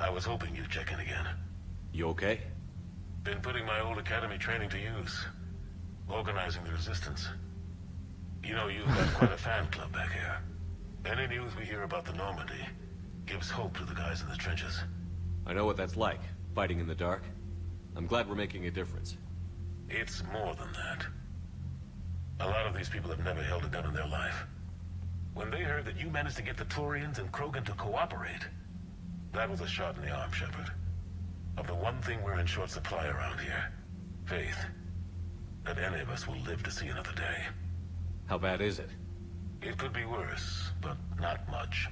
I was hoping you'd check in again. You okay? Been putting my old academy training to use. Organizing the resistance. You know, you've got quite a fan club back here. Any news we hear about the Normandy gives hope to the guys in the trenches. I know what that's like, fighting in the dark. I'm glad we're making a difference. It's more than that. A lot of these people have never held a gun in their life. When they heard that you managed to get the Turians and Krogan to cooperate, that was a shot in the arm, Shepard. Of the one thing we're in short supply around here, faith. That any of us will live to see another day. How bad is it? It could be worse, but not much.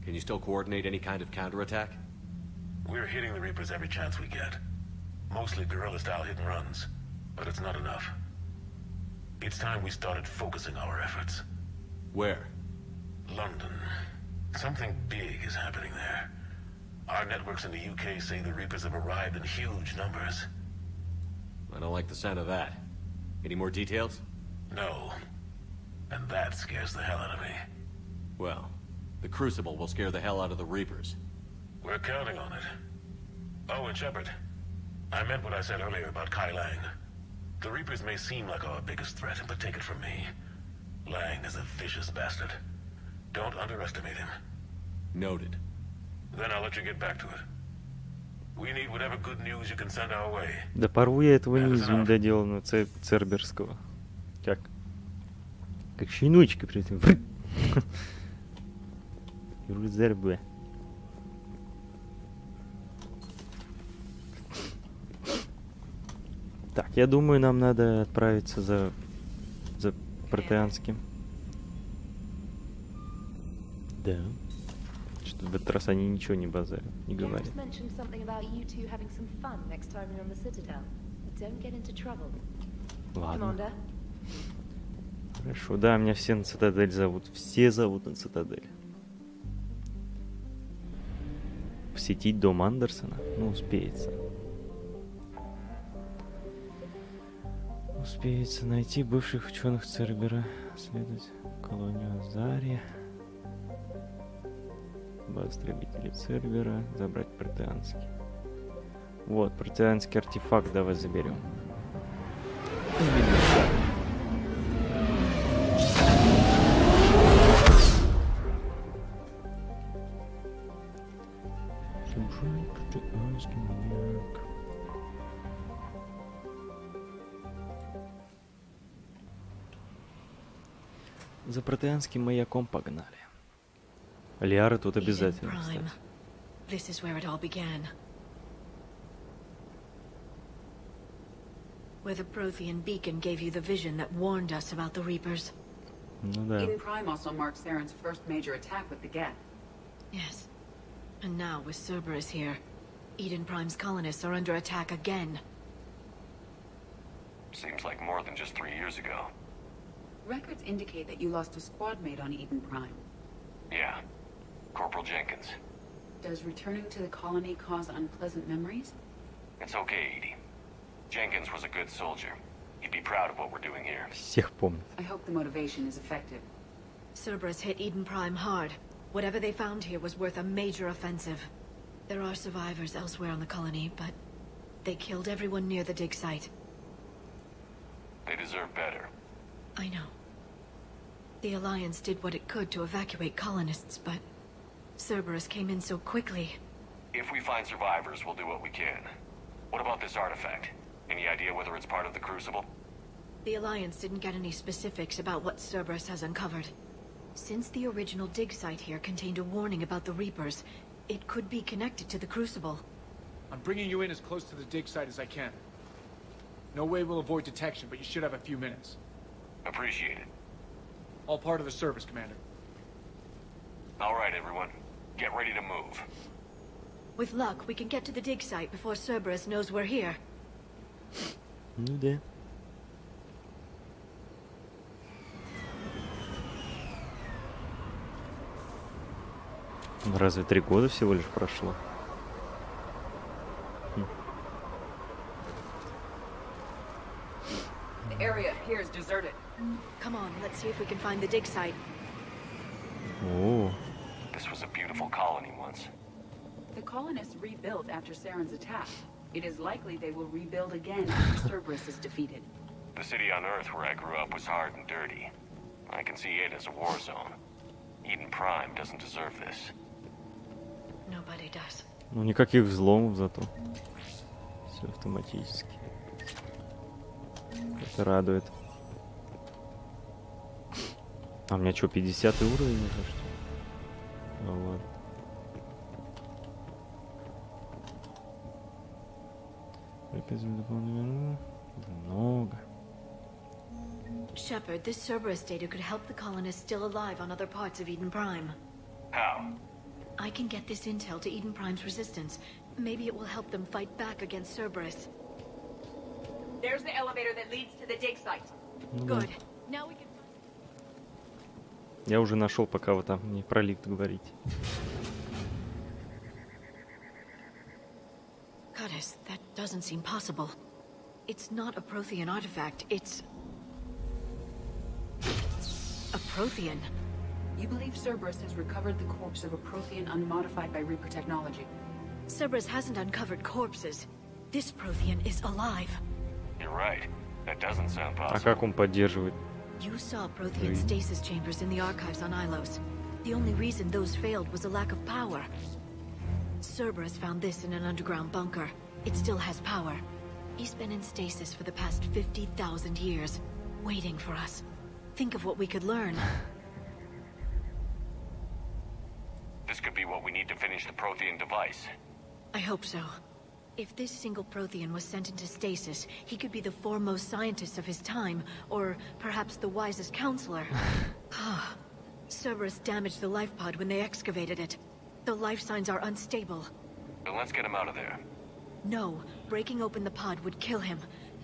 Can you still coordinate any kind of counterattack? We're hitting the Reapers every chance we get. Mostly guerrilla-style hit-and-runs, but it's not enough. It's time we started focusing our efforts. Where? London. Something big is happening there. Our networks in the UK say the Reapers have arrived in huge numbers. I don't like the sound of that. Any more details? No. And that scares the hell out of me. Well, the Crucible will scare the hell out of the Reapers. We're counting on it. Oh, and Shepard, I meant what I said earlier about Kai Lang. The Reapers may seem like our biggest threat, but take it from me. Lang is a vicious bastard. Don't underestimate him. Noted. Then I'll let you get back to it. We need whatever good news you can send our way. Да порву я этого низу недоделанного церберского. Как щеночка при этом. Юрзербе. Так, я думаю, нам надо отправиться за Протеанским. Да. Что в этот раз они ничего не базарят, не говорят. Ладно. Хорошо, да, меня все на Цитадель зовут. Все зовут на Цитадель. Посетить дом Андерсона? Ну, успеется. Успеется найти бывших ученых Цербера, следовать колонию Азари, базу истребителей Цербера, забрать Протеанский. Вот, Протеанский артефакт давай заберем. Протеанский маньяк. За Протеанским маяком погнали. Лиара тут обязательно, кстати. This is where it all began. Where the Prothean beacon gave you the vision that warned us about the Reapers. Ну да. Eden Prime also marked Saren's first major attack with the Geth. Yes. And now, with Cerberus here, Eden Prime's colonists are under attack again. Seems like more than just 3 years ago. Records indicate that you lost a squad mate on Eden Prime. Yeah. Corporal Jenkins. Does returning to the colony cause unpleasant memories? It's okay, Edie. Jenkins was a good soldier. He'd be proud of what we're doing here. Всех помнит. I hope the motivation is effective. Cerberus hit Eden Prime hard. Whatever they found here was worth a major offensive. There are survivors elsewhere on the colony, but they killed everyone near the dig site. They deserve better. I know. The Alliance did what it could to evacuate colonists, but Cerberus came in so quickly. If we find survivors, we'll do what we can. What about this artifact? Any idea whether it's part of the Crucible? The Alliance didn't get any specifics about what Cerberus has uncovered. Since the original dig site here contained a warning about the Reapers, it could be connected to the Crucible. I'm bringing you in as close to the dig site as I can. No way we'll avoid detection, but you should have a few minutes. Appreciate it. All part of the service, Commander. All right, everyone. Get ready to move. With luck, we can get to the dig site before Cerberus knows we're here. Ну да. Разве 3 года всего лишь прошло? The area here is deserted. Come on, let's see if we can find the dig site. О, This was a beautiful colony once. The colonists rebuilt after Saren's attack. It is likely they will rebuild again after Cerberus is defeated. The city on Earth where I grew up was hard and dirty. I can see it as a war zone. Eden Prime doesn't deserve this. Nobody does. Ну, никаких взломов зато. Все автоматически. Это радует. А у меня что, 50 уровень уже, что ли? Ну ладно. Много. Shepard, this Cerberus data could help the colonists still alive on other parts of Eden Prime. How? I can get this intel to Eden Prime's resistance. Maybe it will help them fight back against Cerberus. There's the elevator that leads to the dig site. Good. Now we can... Я уже нашел, пока вы там не про лифт говорите. Curtis, that doesn't seem possible. It's not a Prothean artifact, it's... a Prothean. You believe Cerberus has recovered the corpse of a Prothean unmodified by Reaper technology? Cerberus hasn't uncovered corpses. This Prothean is alive. You're right. That doesn't sound А possible. как он поддерживает? You saw Prothean stasis chambers in the archives on Ilos. The only reason those failed was a lack of power. Cerberus found this in an underground bunker. It still has power. He's been in stasis for the past 50,000 years, waiting for us. Think of what we could learn. This could be what we need to finish the Prothean device. I hope so. If this single Prothean was sent into stasis, he could be the foremost scientist of his time, or perhaps the wisest counselor. Cerberus damaged the life pod when they excavated it. The life signs are unstable. Then let's get him out of there. No, breaking open the pod would kill him.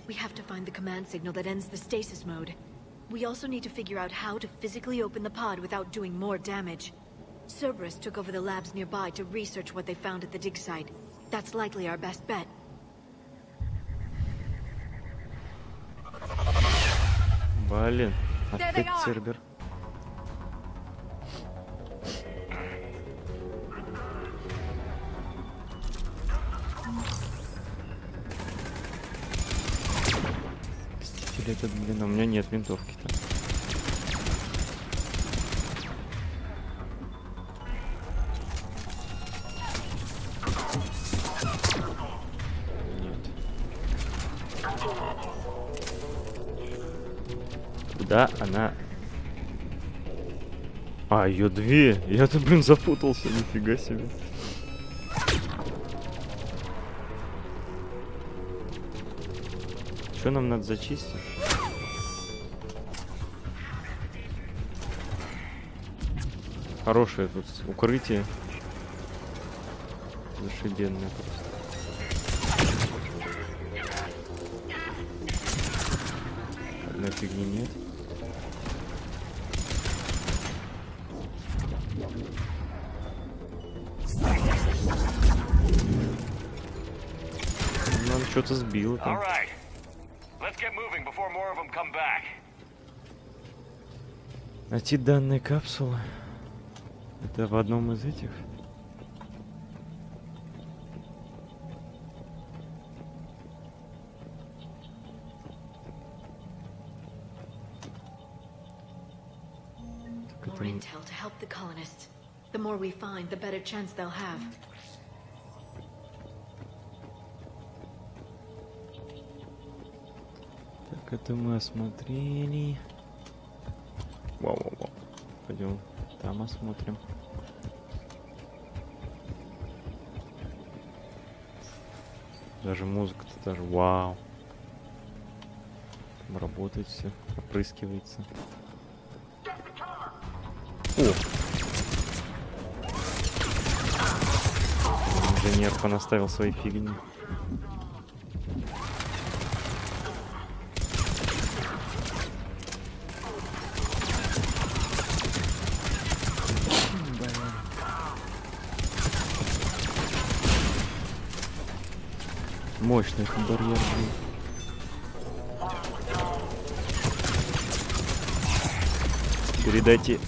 We have to find the command signal that ends the stasis mode. We also need to figure out how to physically open the pod without doing more damage. Cerberus took over the labs nearby to research what they found at the dig site. That's likely our best bet. Блин, опять Цербер. Мститель этот, блин, у меня нет винтовки-то. Да, она... А, ее две. Я-то, блин, запутался, нифига себе. Что нам надо зачистить? Хорошее тут укрытие. Зашибенное просто. Одной фигни нет. Он что-то сбил там. Найти данные капсулы. Это в одном из этих. More intel to help the colonists. The more we find, the better chance they'll have. Так, это мы осмотрели. Вау-вау-вау. Пойдем там осмотрим. Даже музыка-то даже вау. Там работает все, опрыскивается. О! Инженер понаставил свои фигни. Мощный этот барьер был. Передайте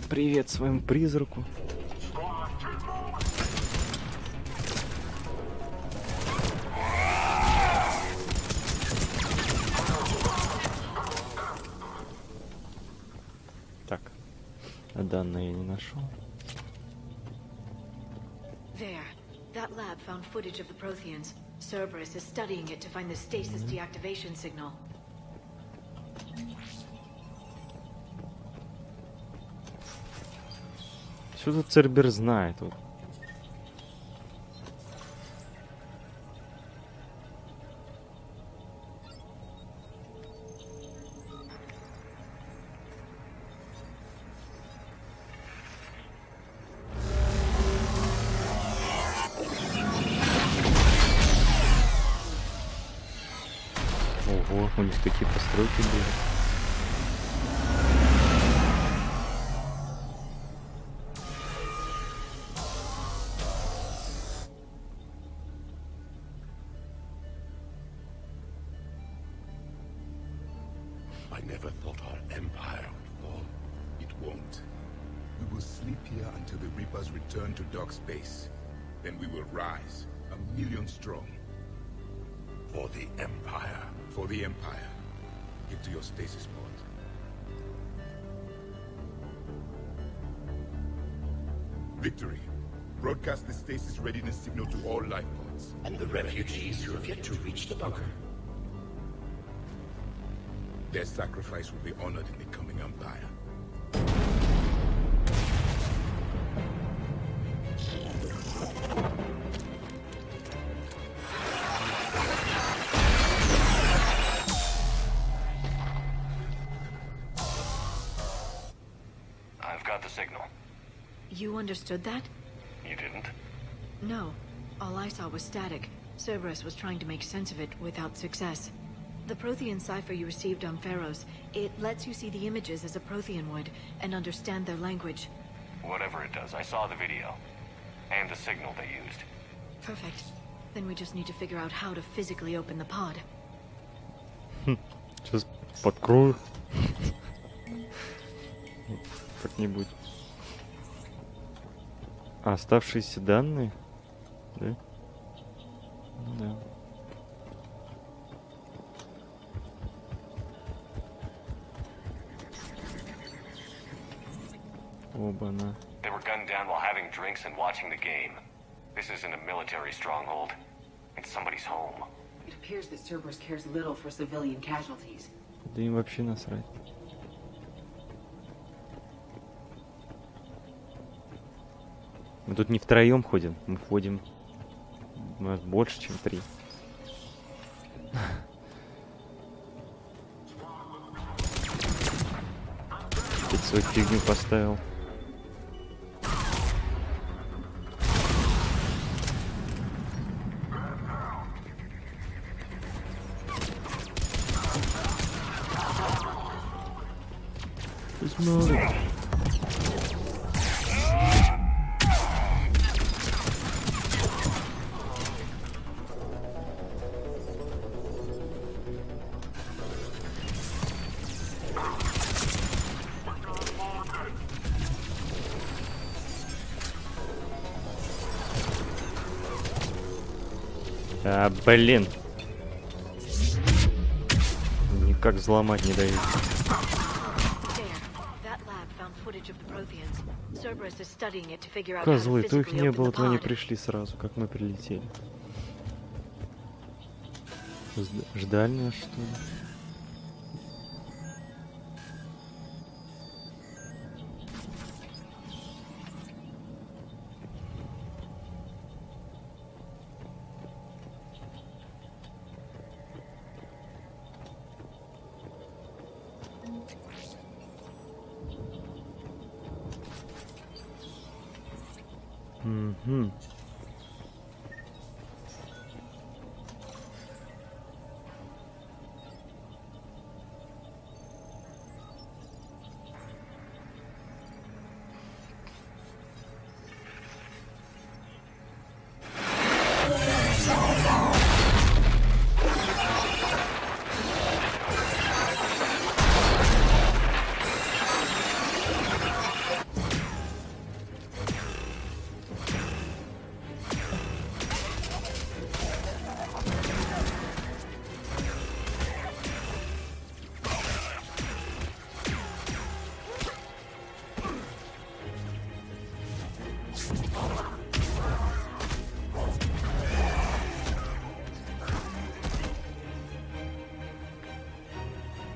привет своему призраку. данные я не нашел. There. That lab found footage of the Protheans. Cerberus is studying it to find the stasis deactivation signal. Что тут Цербер знает? Вот. Ого, у них такие постройки были. I never thought our empire would fall. It won't. We will sleep here until the Reapers return to dark space. Then we will rise, 1,000,000 strong. For the empire. For the Empire. Get to your stasis pod. Victory. Broadcast the stasis readiness signal to all life pods. And the refugees who have yet to reach the bunker. Their sacrifice will be honored in the coming Empire. I've got the signal. You understood that? You didn't? No. All I saw was static. Cerberus was trying to make sense of it without success. The Prothean cipher you received on Pharaohs, it lets you see the images as a Prothean would, and understand their language. Whatever it does, I saw the video. And the signal they used. Perfect. Then we just need to figure out how to physically open the pod. Сейчас подкрою. Как-нибудь. А оставшиеся данные? Да? Ну да. Оба-на. They were gunned down while having drinks and watching the game. This isn't a military stronghold. It's somebody's home. It appears that Cerberus cares little for civilian casualties. Да им вообще насрать. Мы тут не втроем ходим, мы ходим... У нас больше, чем 3. Тут свою фигню поставил. Посмотри. А, блин. Никак взломать не дают. Козлы, то их не было, то они пришли сразу, как мы прилетели. Ждали нас, что ли? Угу.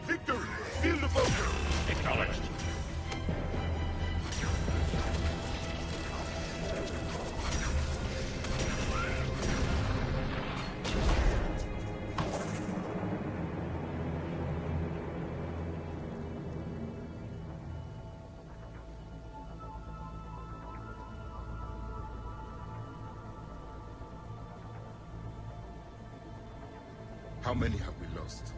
Victory! Seal the bunker! Acknowledged. How many have we lost?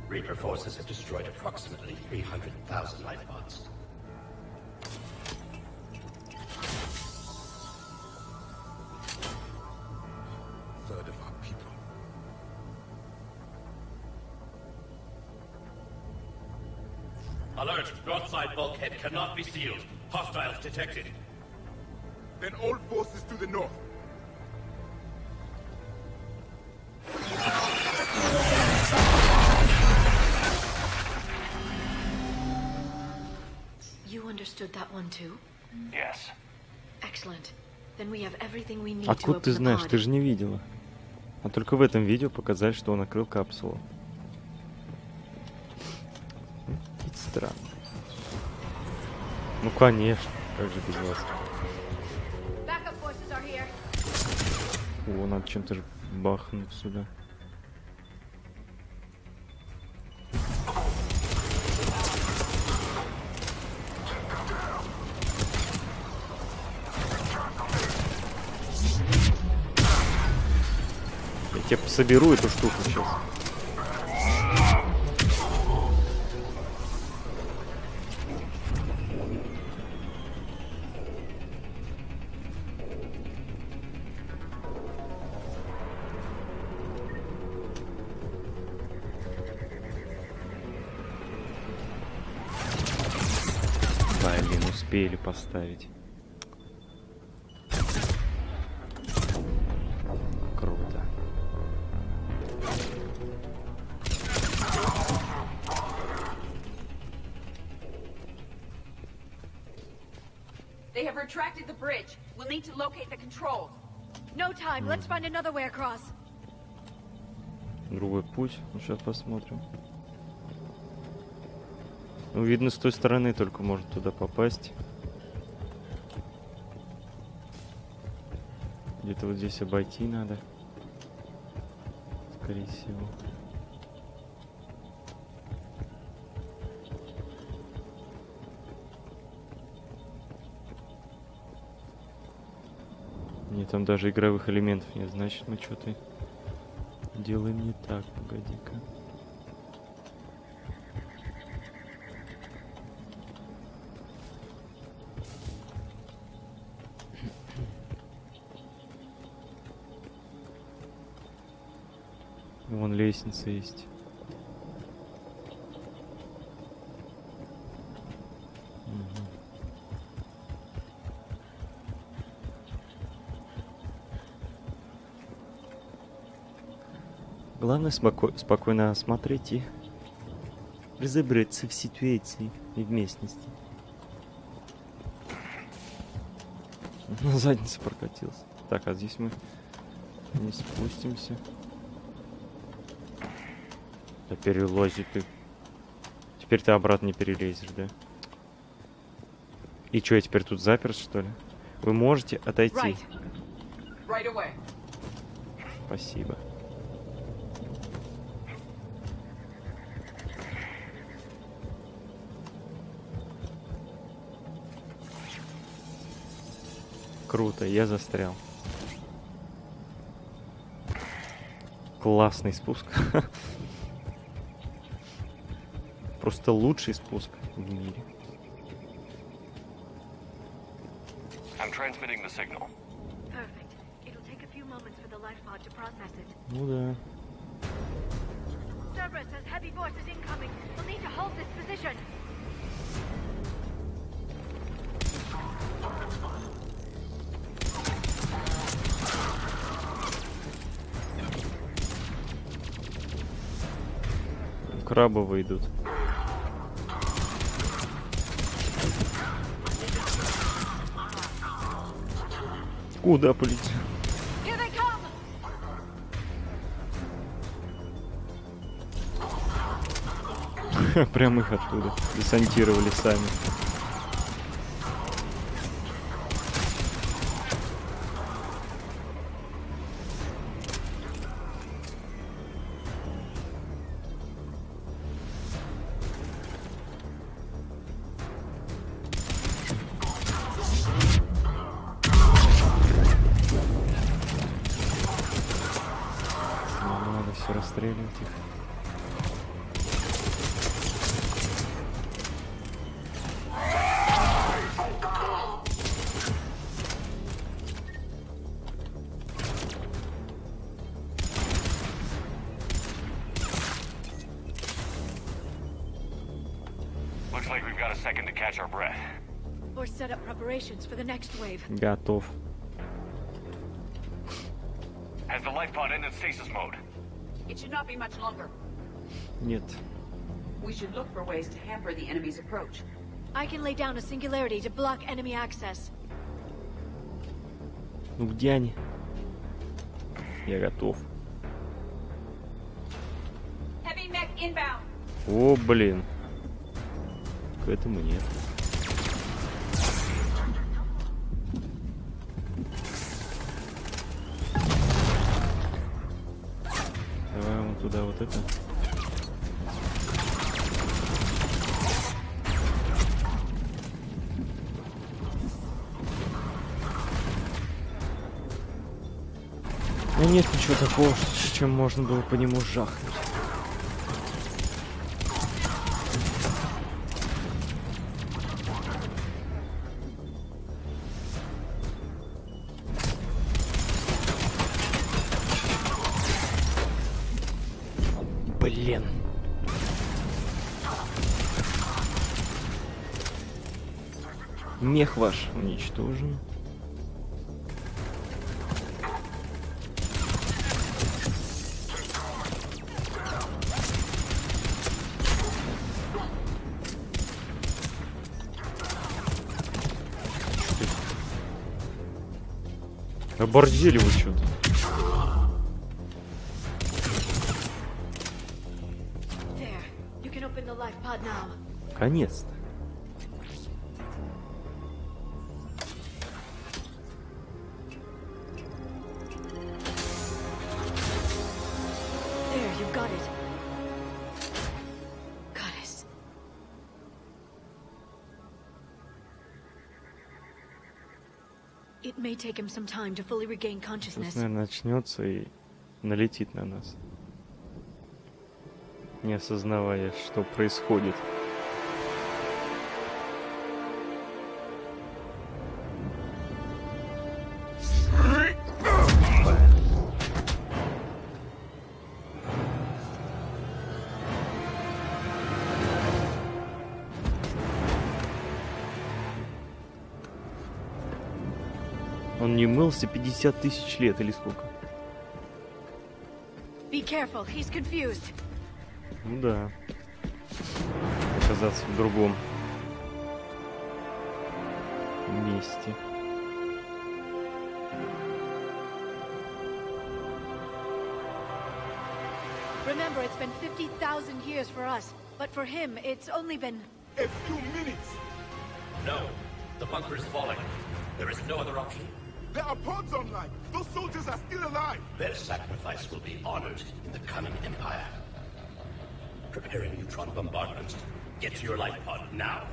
Reaper forces have destroyed approximately 300,000 life pods. Third of our people. Alert! Broadside bulkhead cannot be sealed. Hostiles detected. Then all forces to the north. You understood that one too? Yes. Excellent. Then we have everything we need to Откуда ты open the знаешь? pod. Ты же не видела. А только в этом видео показали, что он открыл капсулу. Ведь странно. Ну конечно, как же без вас. Backup forces are here. О, надо чем-то же бахнуть сюда. Я тебе соберу эту штуку сейчас. Блин, успели поставить. Круто. They have retracted the bridge. We'll need to locate the controls. No time. Let's find another way across. Другой путь. Ну, сейчас посмотрим. Ну, видно, с той стороны только может туда попасть. Где-то вот здесь обойти надо. Скорее всего. Нет, там даже игровых элементов нет. Значит, мы что-то делаем не так. Погоди-ка. Вон лестница есть. Угу. Главное спокойно осмотреть и разобраться в ситуации и в местности. На заднице прокатился. Так, а здесь мы не спустимся. Да перелази ты. Теперь ты обратно не перелезешь, да? И что, я теперь тут заперт, что ли? Вы можете отойти. Right away. Спасибо. Круто, я застрял. Классный спуск. Просто лучший спуск в мире. I'm transmitting the signal. Perfect. It'll take a few moments for the life pod to process it. Ну да. Cerberus has heavy forces incoming. We'll need to hold this position. Крабовые идут. Куда полетел? Here they come! Прям их оттуда десантировали сами. Надо все расстреливать их. Looks like we've got a second to catch our breath. Or set up preparations for the next wave. Готов. Has the life pod ended stasis mode? It should not be much longer. Нет. We should look for ways to hamper the enemy's approach. I can lay down a singularity to block enemy access. Ну где они? Я готов. Heavy mech inbound. О, блин. К этому нет. Давай вон туда вот это. Ну нет ничего такого, с чем можно было по нему жахнуть. Блин. Мех ваш уничтожен. Оборзели вы что-то. There. You can open the life pod now. Наконец-то. There, you've got it. Goddess. It may take him some time to fully regain Сейчас, consciousness. наверное, начнется и налетит на нас. Не осознавая, что происходит. Он не мылся 50 тысяч лет или сколько? Be careful, he's confused. Ну да. Оказаться в другом месте. Remember, it's been 50,000 years for us, but for him, it's only been... A few minutes! No, the bunker is falling. There is no other option. There are pods online! Those soldiers are still alive! Their sacrifice will be honored in the coming empire. Preparing neutron bombardments. Get to your life pod now.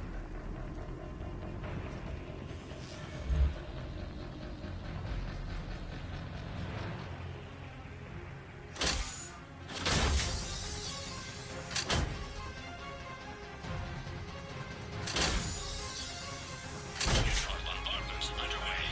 Neutron bombardment underway.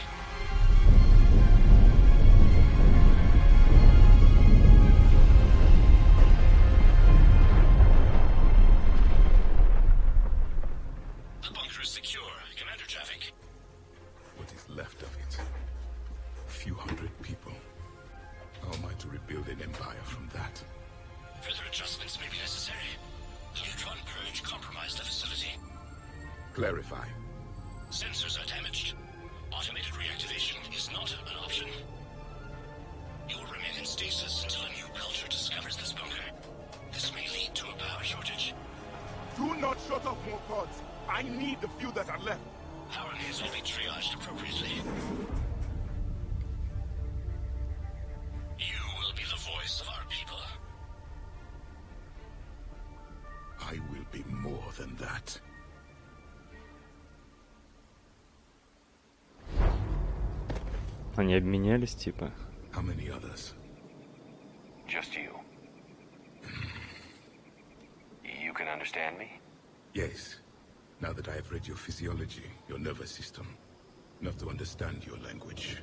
The bunker is secure. Commander traffic. What is left of it? A few hundred people. How am I to rebuild an empire from that? Further adjustments may be necessary. The neutron purge compromised the facility. Clarify. Sensors are damaged. Automated reactivation is not an option. You will remain in stasis until a new culture discovers this bunker. This may lead to a power shortage. shut off more pods. I need the few that are left. Our needs will be triaged appropriately. You will be the voice of our people. I will be more than that. Они обменялись, типа. How many others? Just you. You can understand me? Yes. Now that I have read your physiology, your nervous system, enough to understand your language.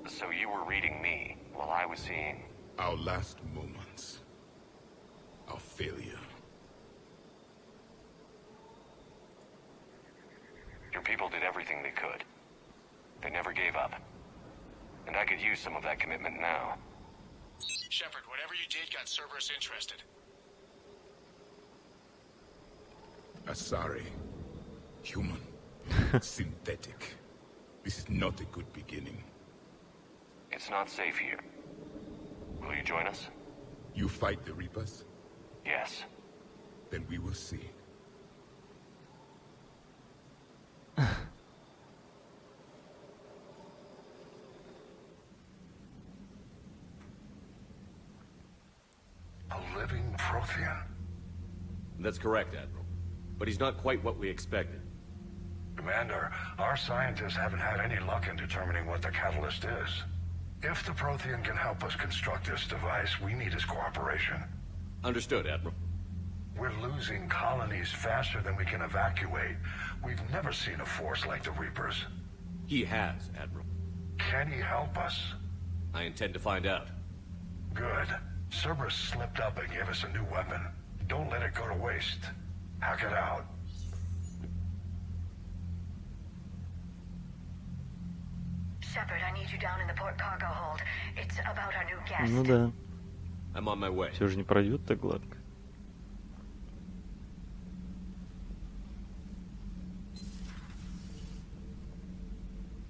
So you were reading me while I was seeing... Our last moments. Our failure. Your people did everything they could. They never gave up. And I could use some of that commitment now. Shepard, whatever you did got Cerberus interested. Asari. Human. Synthetic. This is not a good beginning. It's not safe here. Will you join us? You fight the Reapers? Yes. Then we will see. A living Protean. That's correct, Admiral. But he's not quite what we expected. Commander, our scientists haven't had any luck in determining what the catalyst is. If the Protean can help us construct this device, we need his cooperation. Understood, Admiral. We're losing colonies faster than we can evacuate. We've never seen a force like the Reapers. He has, Admiral. Can he help us? I intend to find out. Good. Cerberus slipped up and gave us a new weapon. Don't let it go to waste. Hack it out. Shepard, I need you down in the port cargo hold. It's about our new guest. Ну да. I'm on my way. Все же не пройдет так гладко.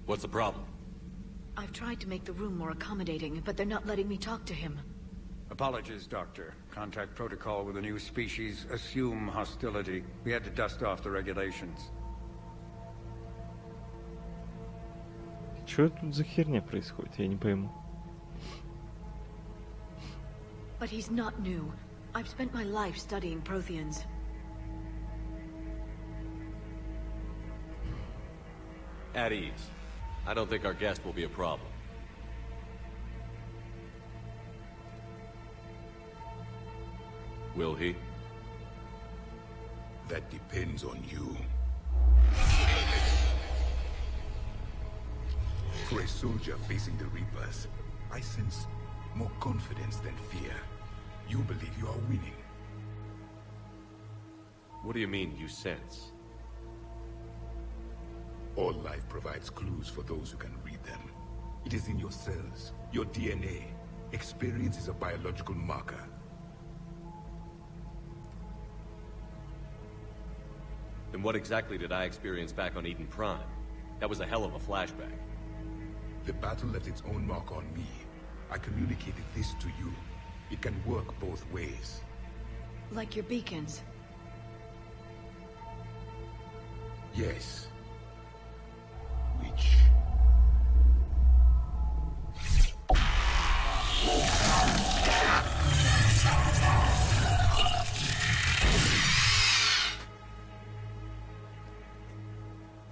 What's the problem? I've tried to make the room more accommodating, but they're not letting me talk to him. Apologies, Doctor. Contact protocol with a new species. Assume hostility. We had to dust off the regulations. Что тут за херня происходит? Я не пойму. But he's not new. I've spent my life studying Protheans. At ease. I don't think our guest will be a problem. Will he? That depends on you. For a soldier facing the Reapers, I sense more confidence than fear. You believe you are winning. What do you mean, you sense? All life provides clues for those who can read them. It is in your cells, your DNA. Experience is a biological marker. Then what exactly did I experience back on Eden Prime? That was a hell of a flashback. The battle left its own mark on me. I communicated this to you. It can work both ways. Like your beacons. Yes. Which...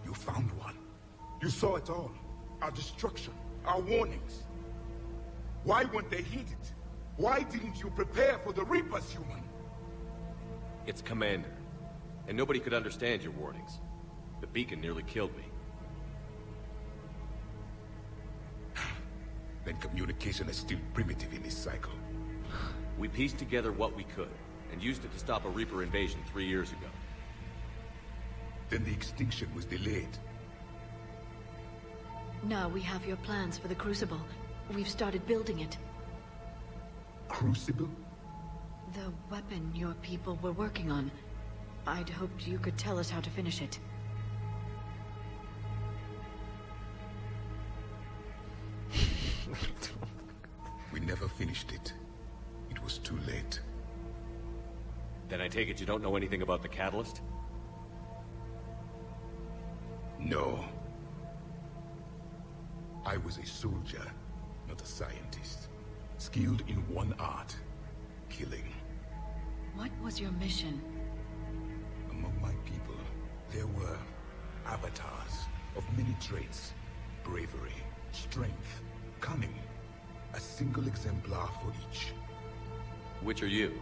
You found one. You saw it all. Our destruction, our warnings. Why weren't they heeded? Why didn't you prepare for the Reapers, human? It's Commander. And nobody could understand your warnings. The beacon nearly killed me. Then communication is still primitive in this cycle. We pieced together what we could, and used it to stop a Reaper invasion 3 years ago. Then the extinction was delayed. Now we have your plans for the Crucible. We've started building it. Crucible? The weapon your people were working on. I'd hoped you could tell us how to finish it. We never finished it. It was too late. Then I take it you don't know anything about the catalyst? No. I was a soldier, not a scientist. Skilled in one art, killing. What was your mission? Among my people, there were avatars of many traits. Bravery, strength, cunning. A single exemplar for each. Which are you?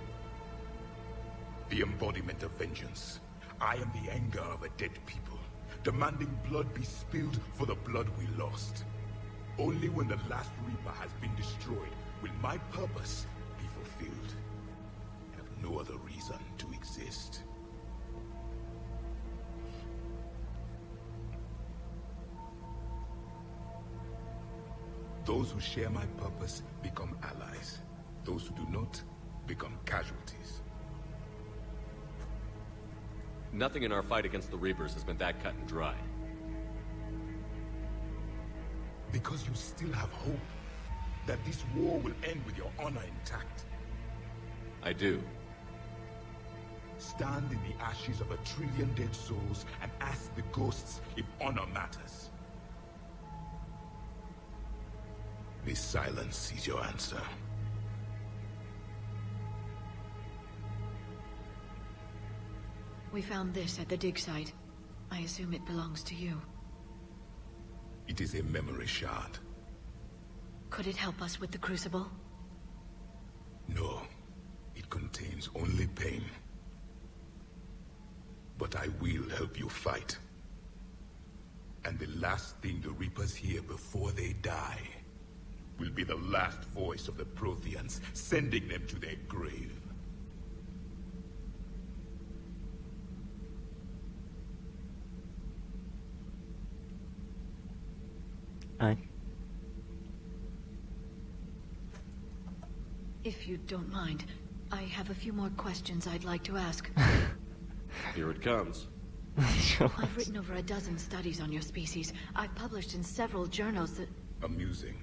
The embodiment of vengeance. I am the anger of a dead people, demanding blood be spilled for the blood we lost. Only when the last Reaper has been destroyed will my purpose be fulfilled. I have no other reason to exist. Those who share my purpose become allies. Those who do not become casualties. Nothing in our fight against the Reapers has been that cut and dry. Because you still have hope that this war will end with your honor intact. I do. Stand in the ashes of 1 trillion dead souls and ask the ghosts if honor matters. This silence is your answer. We found this at the dig site. I assume it belongs to you. It is a memory shard. Could it help us with the Crucible? No. It contains only pain. But I will help you fight. And the last thing the Reapers hear before they die will be the last voice of the Proteans, sending them to their grave. Aye. If you don't mind, I have a few more questions I'd like to ask. Here it comes. I've written over a dozen studies on your species. I've published in several journals that... Amusing.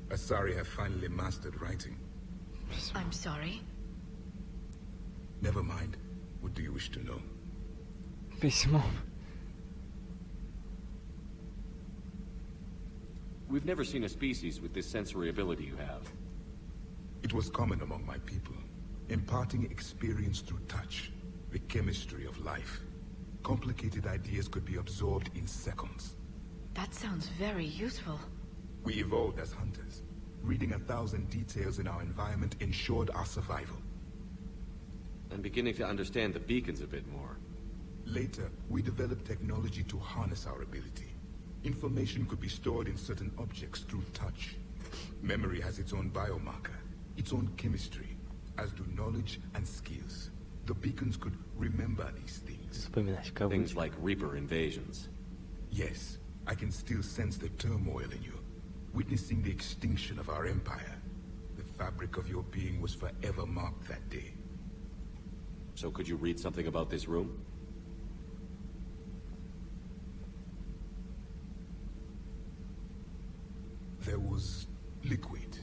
Asari have finally mastered writing. I'm sorry? Never mind. What do you wish to know? Письмо. We've never seen a species with this sensory ability you have. It was common among my people, imparting experience through touch, the chemistry of life. Complicated ideas could be absorbed in seconds. That sounds very useful. We evolved as hunters. Reading 1,000 details in our environment ensured our survival. I'm beginning to understand the beacons a bit more. Later, we developed technology to harness our ability. Information could be stored in certain objects through touch. Memory has its own biomarker, its own chemistry, as do knowledge and skills. The beacons could remember these things. Things like Reaper invasions. Yes, I can still sense the turmoil in you. Witnessing the extinction of our empire. The fabric of your being was forever marked that day. So could you read something about this room? There was liquid,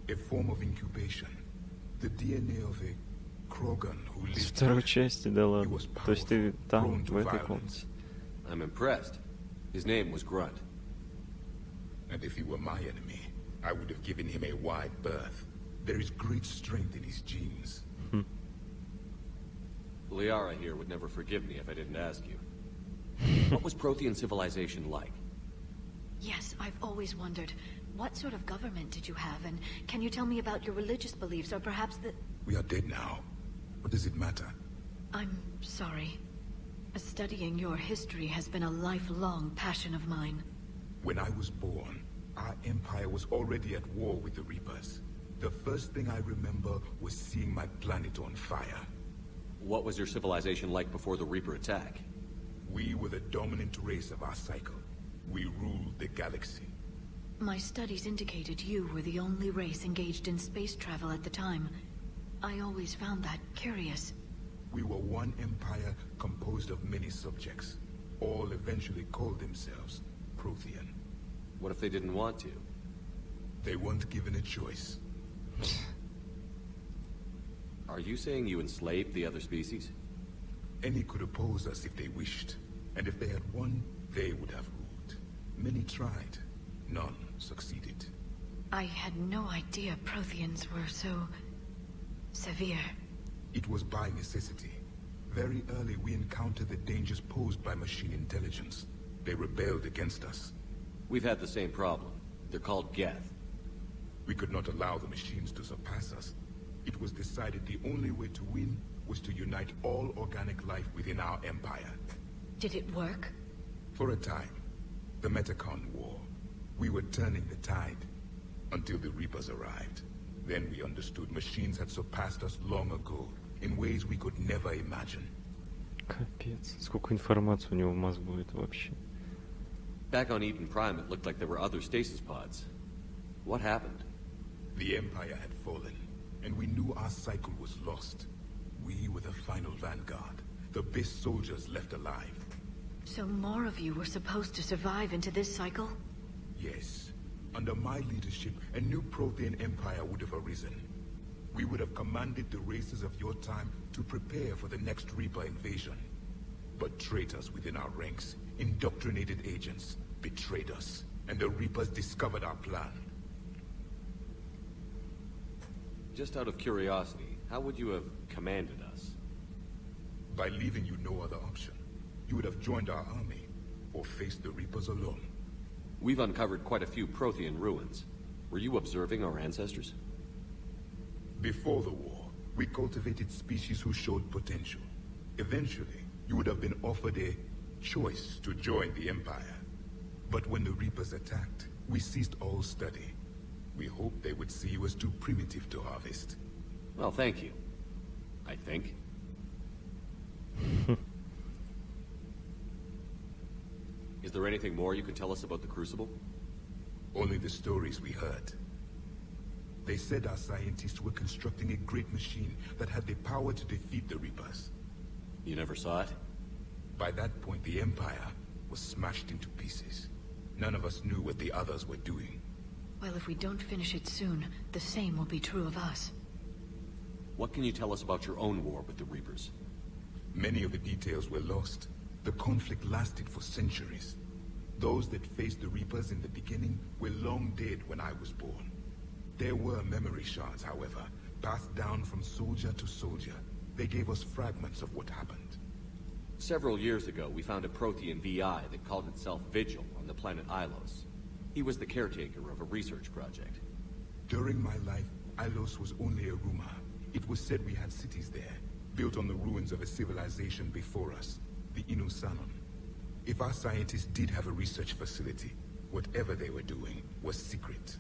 a form of incubation. The DNA of a Krogan who lived. С второй части, да ладно. То есть ты там, в этой комнате. I'm impressed. His name was Grunt. And if he were my enemy, I would have given him a wide berth. There is great strength in his genes. Liara here would never forgive me if I didn't ask you. What was Protean civilization like? Yes, I've always wondered. What sort of government did you have, and can you tell me about your religious beliefs, or perhaps the... We are dead now. What does it matter? I'm sorry. Studying your history has been a lifelong passion of mine. When I was born, our empire was already at war with the Reapers. The first thing I remember was seeing my planet on fire. What was your civilization like before the Reaper attack? We were the dominant race of our cycle. We ruled the galaxy. My studies indicated you were the only race engaged in space travel at the time. I always found that curious. We were one empire composed of many subjects. All eventually called themselves Protean. What if they didn't want to? They weren't given a choice. Are you saying you enslaved the other species? Any could oppose us if they wished, and if they had won, they would have ruled. Many tried. None succeeded. I had no idea Protheans were so... severe. It was by necessity. Very early we encountered the dangers posed by machine intelligence. They rebelled against us. We've had the same problem. They're called Geth. We could not allow the machines to surpass us. It was decided the only way to win was to unite all organic life within our empire. Did it work? For a time. The Metacon War. We were turning the tide. Until the Reapers arrived. Then we understood machines had surpassed us long ago, in ways we could never imagine. Капец, сколько информации у него в мозгу это вообще. Back on Eden Prime, it looked like there were other stasis pods. What happened? The Empire had fallen, and we knew our cycle was lost. We were the final vanguard, the best soldiers left alive. So more of you were supposed to survive into this cycle? Yes. Under my leadership, a new Protean empire would have arisen. We would have commanded the races of your time to prepare for the next Reaper invasion. But traitors within our ranks, indoctrinated agents, betrayed us, and the Reapers discovered our plan. Just out of curiosity, how would you have commanded us? By leaving you no other option. You would have joined our army, or faced the Reapers alone. We've uncovered quite a few Prothean ruins. Were you observing our ancestors? Before the war, we cultivated species who showed potential. Eventually, you would have been offered a choice to join the Empire. But when the Reapers attacked, we ceased all study. We hoped they would see you as too primitive to harvest. Well, thank you. I think. Is there anything more you can tell us about the Crucible? Only the stories we heard. They said our scientists were constructing a great machine that had the power to defeat the Reapers. You never saw it? By that point, the Empire was smashed into pieces. None of us knew what the others were doing. Well, if we don't finish it soon, the same will be true of us. What can you tell us about your own war with the Reapers? Many of the details were lost. The conflict lasted for centuries. Those that faced the Reapers in the beginning were long dead when I was born. There were memory shards, however, passed down from soldier to soldier. They gave us fragments of what happened. Several years ago, we found a Protean VI that called itself Vigil on the planet Ilos. He was the caretaker of a research project. During my life, Ilos was only a rumor. It was said we had cities there, built on the ruins of a civilization before us, the Inusanon. If our scientists did have a research facility, whatever they were doing was secret.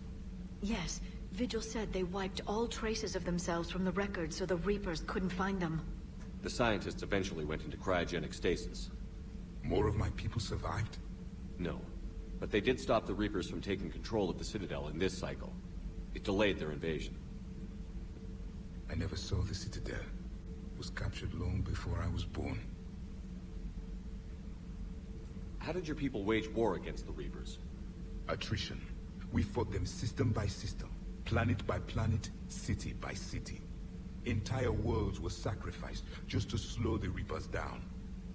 Yes, Vigil said they wiped all traces of themselves from the records so the Reapers couldn't find them. The scientists eventually went into cryogenic stasis. More of my people survived? No, but they did stop the Reapers from taking control of the Citadel in this cycle. It delayed their invasion. I never saw the Citadel. It was captured long before I was born. How did your people wage war against the Reapers? Attrition. We fought them system by system, planet by planet, city by city. Entire worlds were sacrificed just to slow the Reapers down.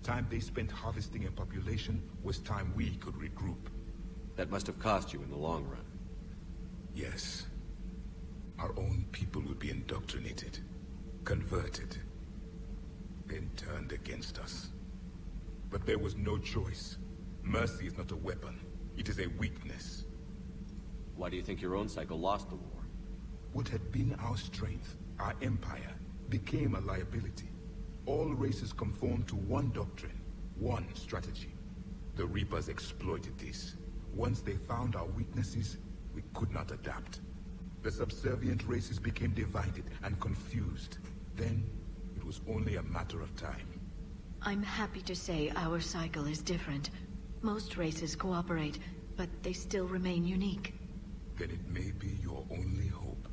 Time they spent harvesting a population was time we could regroup. That must have cost you in the long run. Yes. Our own people would be indoctrinated, converted, then turned against us. But there was no choice. Mercy is not a weapon. It is a weakness. Why do you think your own cycle lost the war? What had been our strength, our empire, became a liability. All races conformed to one doctrine, one strategy. The Reapers exploited this. Once they found our weaknesses, we could not adapt. The subservient races became divided and confused. Then, it was only a matter of time. I'm happy to say our cycle is different. Most races cooperate, but they still remain unique. Then it may be your only hope.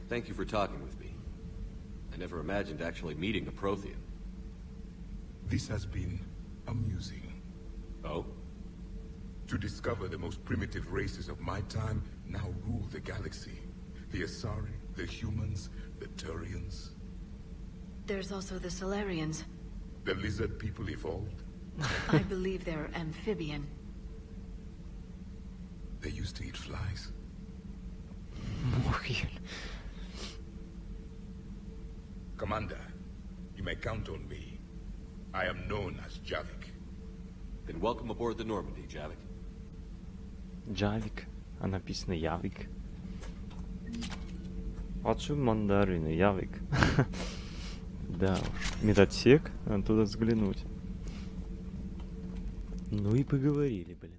Thank you for talking with me. I never imagined actually meeting a Prothean. This has been amusing. Oh? To discover the most primitive races of my time now rule the galaxy. The Asari, The humans, the Turians. There's also the Solarians. The lizard people evolved. I believe they're amphibian. They used to eat flies. Commander, you may count on me. I am known as Javik. Then welcome aboard the Normandy, Javik. Javik, а написано Явик. Хочу мандарины, Явик. Да уж, медотсек, надо туда взглянуть. Ну и поговорили, блин.